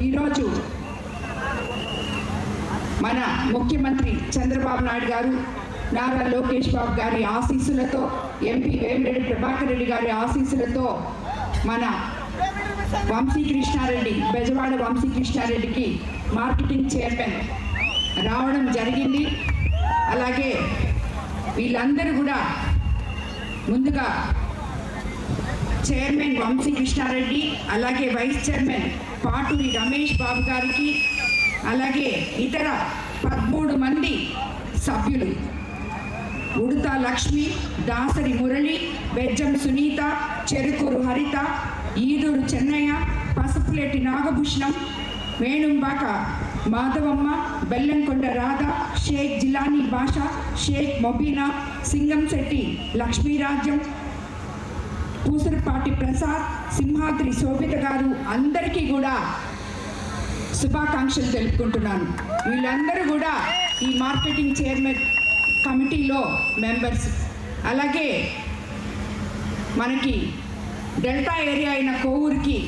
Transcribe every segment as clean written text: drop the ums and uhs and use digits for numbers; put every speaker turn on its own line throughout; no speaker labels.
ఈరోజు మన ముఖ్యమంత్రి చంద్రబాబు నాయుడు గారు, నారా లోకేష్ బాబు గారి ఆశీస్సులతో, ఎంపీ వేమిరెడ్డి ప్రభాకర్ రెడ్డి గారి ఆశీస్సులతో మన వంశీకృష్ణారెడ్డి, బెజవాడ వంశీకృష్ణారెడ్డికి మార్కెటింగ్ చైర్మన్ రావడం జరిగింది. అలాగే వీళ్ళందరూ కూడా ముందుగా చైర్మన్ వంశీకృష్ణారెడ్డి, అలాగే వైస్ చైర్మన్ పాటూరి రమేష్ బాబు గారికి, అలాగే ఇతర 13 మంది సభ్యులు ఉడుతా లక్ష్మి, దాసరి మురళి, బెజ్జం సునీత, చెరుకూరు హరిత, ఈదూరు చెన్నయ్య, పసుపులేటి నాగభూషణం, వేణుంబాక మాధవమ్మ, బెల్లంకొండ రాధ, షేక్ జిలానీ బాషా, షేక్ మొబీనా, సింగంశెట్టి లక్ష్మీరాజ్యం, పూసరపాటి ప్రసాద్, సింహాద్రి శోభిత గారు అందరికీ కూడా శుభాకాంక్షలు తెలుపుకుంటున్నాను. వీళ్ళందరూ కూడా ఈ మార్కెటింగ్ చైర్మన్ కమిటీలో మెంబర్స్. అలాగే మనకి డెల్టా ఏరియా అయిన కోవూరుకి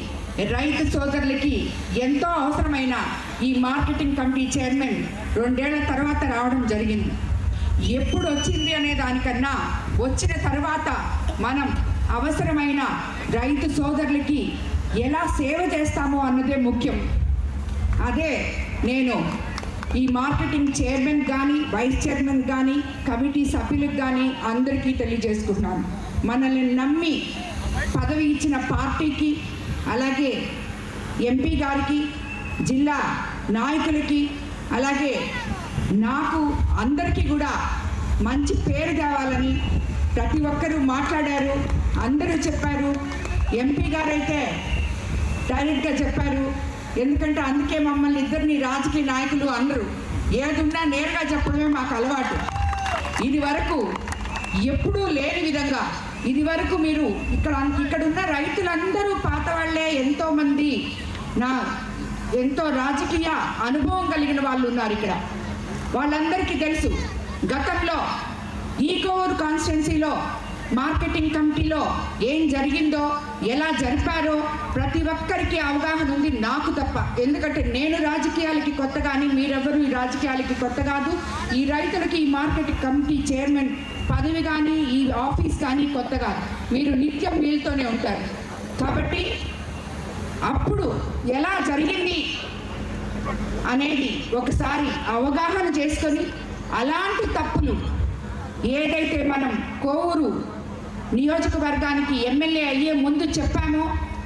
రైతు సోదరులకి ఎంతో అవసరమైన ఈ మార్కెటింగ్ కమిటీ చైర్మన్ 2 ఏళ్ల తర్వాత రావడం జరిగింది. ఎప్పుడు వచ్చింది అనే దానికన్నా వచ్చిన తర్వాత మనం అవసరమైన రైతు సోదరులకి ఎలా సేవ చేస్తామో అన్నదే ముఖ్యం. అదే నేను ఈ మార్కెటింగ్ చైర్మన్ కానీ, వైస్ చైర్మన్ కానీ, కమిటీ సభ్యులకు కానీ అందరికీ తెలియజేసుకుంటున్నాను. మనల్ని నమ్మి పదవి ఇచ్చిన పార్టీకి, అలాగే ఎంపీ గారికి, జిల్లా నాయకులకి, అలాగే నాకు అందరికీ కూడా మంచి పేరు తేవాలని ప్రతి ఒక్కరూ మాట్లాడారు, అందరూ చెప్పారు. ఎంపీ గారైతే డైరెక్ట్గా చెప్పారు, ఎందుకంటే అందుకే మమ్మల్ని ఇద్దరిని రాజకీయ నాయకులు అందరూ ఏదున్నా నేరుగా చెప్పడమే మాకు అలవాటు. ఇది వరకు ఎప్పుడూ లేని విధంగా, ఇది వరకు మీరు ఇక్కడున్న రైతులందరూ పాత వాళ్ళే, ఎంతోమంది ఎంతో రాజకీయ అనుభవం కలిగిన వాళ్ళు ఉన్నారు ఇక్కడ. వాళ్ళందరికీ తెలుసు గతంలో ఈ కోవూరు కాన్స్టిట్యున్సీలో మార్కెటింగ్ కమిటీలో ఏం జరిగిందో, ఎలా జరిపారో ప్రతి ఒక్కరికి అవగాహన ఉంది, నాకు తప్ప. ఎందుకంటే నేను రాజకీయాలకి కొత్త కానీ, మీరెవరు ఈ రాజకీయాలకి కొత్త కాదు. ఈ రైతులకి ఈ మార్కెటింగ్ కమిటీ చైర్మన్ పదవి కానీ, ఈ ఆఫీస్ కానీ కొత్త కాదు. మీరు నిత్యం వీళ్ళతోనే ఉంటారు. కాబట్టి అప్పుడు ఎలా జరిగింది అనేది ఒకసారి అవగాహన చేసుకొని, అలాంటి తప్పులు ఏదైతే మనం కోవూరు నియోజకవర్గానికి ఎమ్మెల్యే అయ్యే ముందు చెప్పామో,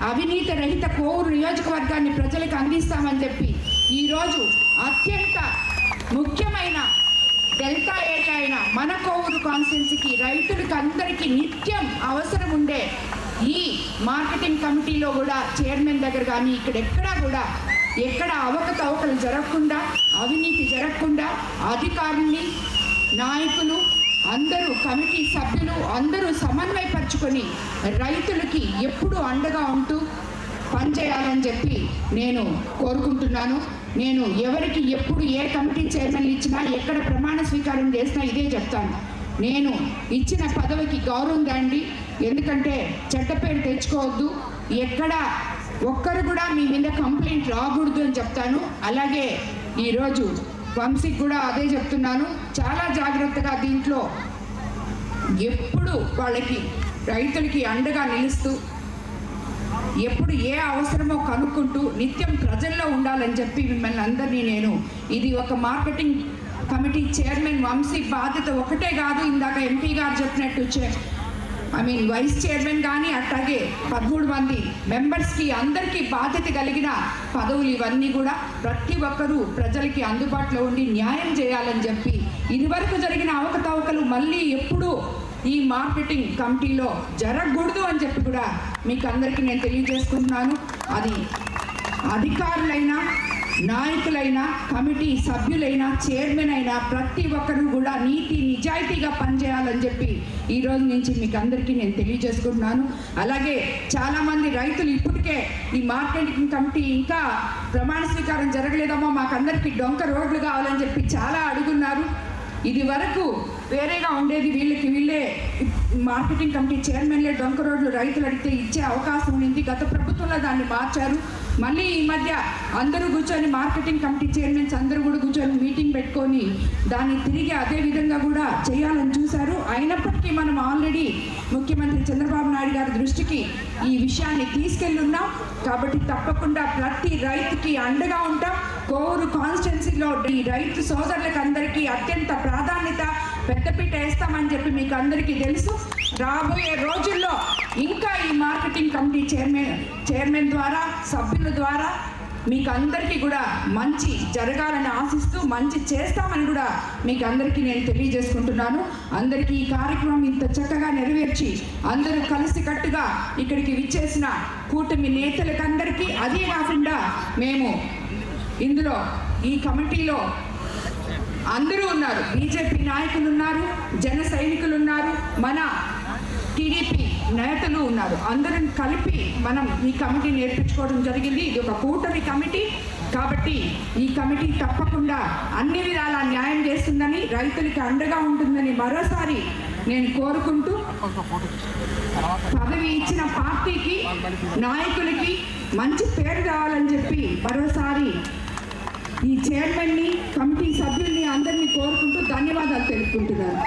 అవినీతి రహిత కోవూరు నియోజకవర్గాన్ని ప్రజలకు అందిస్తామని చెప్పి ఈరోజు అత్యంత ముఖ్యమైన డెల్టా ఏరియా అయిన మన కోవూరు కాన్స్టిట్యున్సీకి రైతులకు అందరికీ నిత్యం అవసరం ఉండే ఈ మార్కెటింగ్ కమిటీలో కూడా చైర్మన్ దగ్గర కానీ ఇక్కడెక్కడా కూడా ఎక్కడ అవకతవకలు జరగకుండా, అవినీతి జరగకుండా అధికారుల్ని, నాయకులు అందరూ, కమిటీ సభ్యులు అందరూ సమన్వయపరుచుకొని రైతులకి ఎప్పుడూ అండగా ఉంటూ పనిచేయాలని చెప్పి నేను కోరుకుంటున్నాను. నేను ఎవరికి ఎప్పుడు ఏ కమిటీ చైర్మన్లు ఇచ్చినా, ఎక్కడ ప్రమాణ స్వీకారం చేసినా ఇదే చెప్తాను, నేను ఇచ్చిన పదవికి గౌరవం దండి. ఎందుకంటే చెడ్డ పేరు తెచ్చుకోవద్దు, ఎక్కడ ఒక్కరు కూడా మీ మీద కంప్లైంట్ రాకూడదు అని చెప్తాను. అలాగే ఈరోజు వంశీకి కూడా అదే చెప్తున్నాను, చాలా జాగ్రత్తగా దీంట్లో ఎప్పుడు వాళ్ళకి రైతులకి అండగా నిలుస్తూ, ఎప్పుడు ఏ అవసరమో కనుక్కుంటూ నిత్యం ప్రజల్లో ఉండాలని చెప్పి మిమ్మల్ని అందరినీ నేను, ఇది ఒక మార్కెటింగ్ కమిటీ చైర్మన్ వంశీ బాధ్యత ఒకటే కాదు, ఇందాక ఎంపీ గారు చెప్పినట్టు వైస్ చైర్మన్ కానీ, అట్లాగే 13 మంది మెంబర్స్కి అందరికీ బాధ్యత కలిగిన పదవులు ఇవన్నీ కూడా ప్రతి ఒక్కరూ ప్రజలకి అందుబాటులో ఉండి న్యాయం చేయాలని చెప్పి, ఇదివరకు జరిగిన అవకతవకలు మళ్ళీ ఎప్పుడూ ఈ మార్కెటింగ్ కమిటీలో జరగకూడదు అని చెప్పి కూడా మీకు అందరికీ నేను తెలియజేసుకుంటున్నాను. అది అధికారులైనా, నాయకులైనా, కమిటీ సభ్యులైనా, చైర్మన్ అయినా ప్రతి ఒక్కరూ కూడా నీతి నిజాయితీగా పనిచేయాలని చెప్పి ఈరోజు నుంచి మీకు అందరికీ నేను తెలియజేసుకుంటున్నాను. అలాగే చాలామంది రైతులు ఇప్పటికే ఈ మార్కెటింగ్ కమిటీ ఇంకా ప్రమాణ స్వీకారం జరగలేదమ్మా, మాకందరికీ డొంక రోడ్లు కావాలని చెప్పి చాలా అడుగున్నారు. ఇది వరకు వేరేగా ఉండేది, వీళ్ళే మార్కెటింగ్ కమిటీ చైర్మన్లే డొంక రోడ్లు రైతులు అడిగితే ఇచ్చే అవకాశం ఉంది. గత ప్రభుత్వంలో దాన్ని మార్చారు. మళ్ళీ ఈ మధ్య అందరూ కూర్చొని మార్కెటింగ్ కమిటీ చైర్మన్స్ అందరూ కూడా కూర్చొని మీటింగ్ పెట్టుకొని దాన్ని తిరిగి అదే విధంగా కూడా చేయాలని చూశారు. అయినప్పటికీ మనం ఆల్రెడీ ముఖ్యమంత్రి చంద్రబాబు నాయుడు గారి దృష్టికి ఈ విషయాన్ని తీసుకెళ్ళున్నాం. కాబట్టి తప్పకుండా ప్రతి రైతుకి అండగా ఉంటాం. కోవూరు కాన్స్టిట్యున్సీలో ఈ రైతు సోదరులకు అందరికీ అత్యంత ప్రాధాన్యత పెద్దపీట వేస్తామని చెప్పి మీకు అందరికీ తెలుసు. రాబోయే రోజుల్లో ఇంకా ఈ మార్కెటింగ్ కమిటీ చైర్మన్ ద్వారా సభ్యుల ద్వారా మీకు అందరికీ కూడా మంచి జరగాలని ఆశిస్తూ మంచి చేస్తామని కూడా మీకు అందరికీ నేను తెలియజేసుకుంటున్నాను. అందరికీ ఈ కార్యక్రమం ఇంత చక్కగా నెరవేర్చి అందరూ కలిసికట్టుగా ఇక్కడికి విచ్చేసిన కూటమి నేతలకందరికీ, అదే కాకుండా మేము ఇందులో ఈ కమిటీలో అందరూ ఉన్నారు. బీజేపీ నాయకులు ఉన్నారు, జన సైనికులు ఉన్నారు, మన టీడీపీ నేతలు ఉన్నారు. అందరం కలిపి మనం ఈ కమిటీ నేర్పించుకోవడం జరిగింది. ఇది ఒక కూటమి కమిటీ కాబట్టి ఈ కమిటీ తప్పకుండా అన్ని విధాలా న్యాయం చేస్తుందని, రైతులకి అండగా ఉంటుందని మరోసారి నేను కోరుకుంటూ, పదవి ఇచ్చిన పార్టీకి నాయకులకి మంచి పేరు కావాలని చెప్పి మరోసారి ఈ చైర్మన్ని, కమిటీ సభ్యుల్ని అందరినీ కోరుకుంటూ ధన్యవాదాలు తెలుపుకుంటున్నాను.